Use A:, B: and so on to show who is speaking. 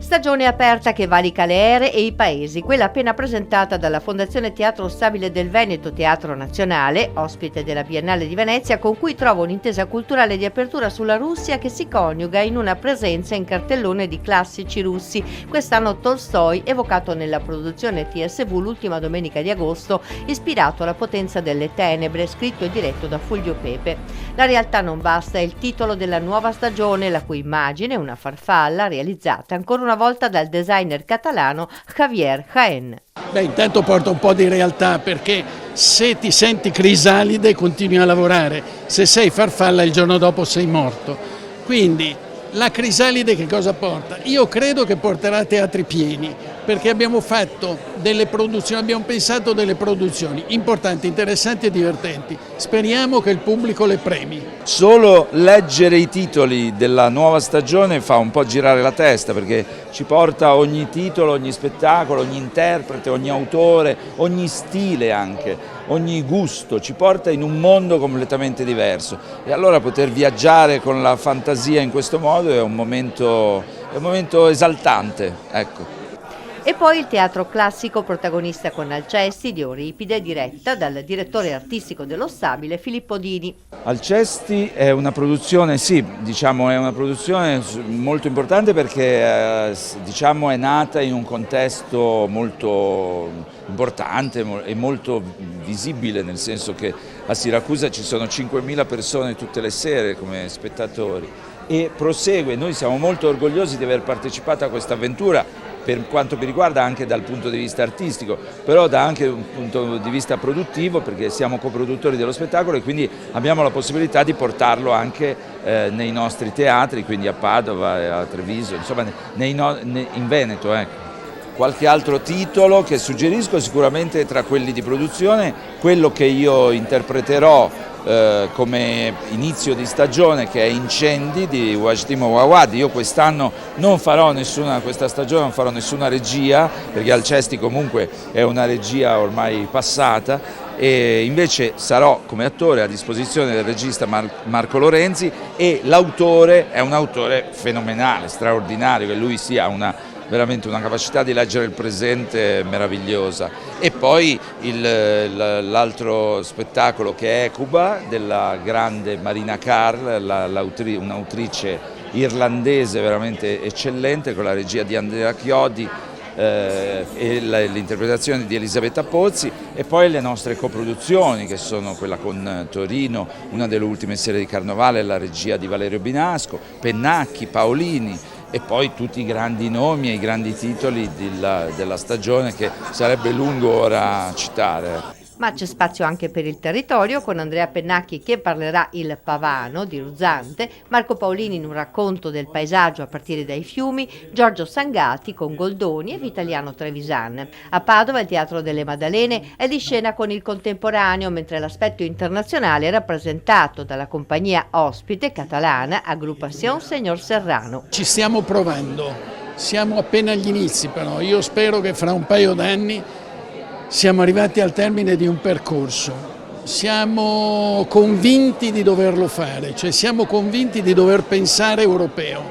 A: Stagione aperta che valica le ere e i paesi, quella appena presentata dalla Fondazione Teatro Stabile del Veneto Teatro Nazionale, ospite della Biennale di Venezia, con cui trova un'intesa culturale di apertura sulla Russia che si coniuga in una presenza in cartellone di classici russi. Quest'anno Tolstoi, evocato nella produzione TSV l'ultima domenica di agosto, ispirato alla potenza delle tenebre, scritto e diretto da Fulvio Pepe. La realtà non basta è il titolo della nuova stagione, la cui immagine, una farfalla, realizzata ancora una volta dal designer catalano Javier Jaén.
B: Intanto porta un po' di realtà, perché se ti senti crisalide continui a lavorare, se sei farfalla il giorno dopo sei morto. Quindi la crisalide che cosa porta? Io credo che porterà teatri pieni, perché abbiamo fatto delle produzioni, abbiamo pensato delle produzioni importanti, interessanti e divertenti. Speriamo che il pubblico le premi.
C: Solo leggere i titoli della nuova stagione fa un po' girare la testa, perché ci porta ogni titolo, ogni spettacolo, ogni interprete, ogni autore, ogni stile anche, ogni gusto, ci porta in un mondo completamente diverso. E allora poter viaggiare con la fantasia in questo modo è un momento esaltante, ecco.
A: E poi il teatro classico protagonista con Alcesti di Euripide, diretta dal direttore artistico dello Stabile Filippo Dini.
C: Alcesti è una produzione, sì, diciamo è una produzione molto importante perché diciamo è nata in un contesto molto importante e molto visibile, nel senso che a Siracusa ci sono 5.000 persone tutte le sere come spettatori e prosegue. Noi siamo molto orgogliosi di aver partecipato a questa avventura, per quanto mi riguarda anche dal punto di vista artistico, però da anche un punto di vista produttivo, perché siamo coproduttori dello spettacolo e quindi abbiamo la possibilità di portarlo anche nei nostri teatri, quindi a Padova e a Treviso, insomma in Veneto. Ecco. Qualche altro titolo che suggerisco sicuramente tra quelli di produzione, quello che io interpreterò come inizio di stagione, che è Incendi di Wajdi Mouawad. Io quest'anno questa stagione non farò nessuna regia, perché Alcesti comunque è una regia ormai passata, e invece sarò come attore a disposizione del regista Marco Lorenzi, e l'autore è un autore fenomenale, straordinario, che lui sia veramente una capacità di leggere il presente meravigliosa. E poi l'altro spettacolo che è Ecuba della grande Marina Carl, un'autrice irlandese veramente eccellente, con la regia di Andrea Chiodi e l'interpretazione di Elisabetta Pozzi, e poi le nostre coproduzioni, che sono quella con Torino, una delle ultime serie di Carnovale, la regia di Valerio Binasco, Pennacchi, Paolini, e poi tutti i grandi nomi e i grandi titoli della stagione, che sarebbe lungo ora citare.
A: Ma c'è spazio anche per il territorio, con Andrea Pennacchi che parlerà il Pavano di Ruzzante, Marco Paolini in un racconto del paesaggio a partire dai fiumi, Giorgio Sangati con Goldoni e Vitaliano Trevisan. A Padova il Teatro delle Maddalene è di scena con il contemporaneo, mentre l'aspetto internazionale è rappresentato dalla compagnia ospite catalana Agrupación Señor Serrano.
B: Ci stiamo provando, siamo appena agli inizi, però io spero che fra un paio d'anni siamo arrivati al termine di un percorso. Siamo convinti di doverlo fare, cioè siamo convinti di dover pensare europeo.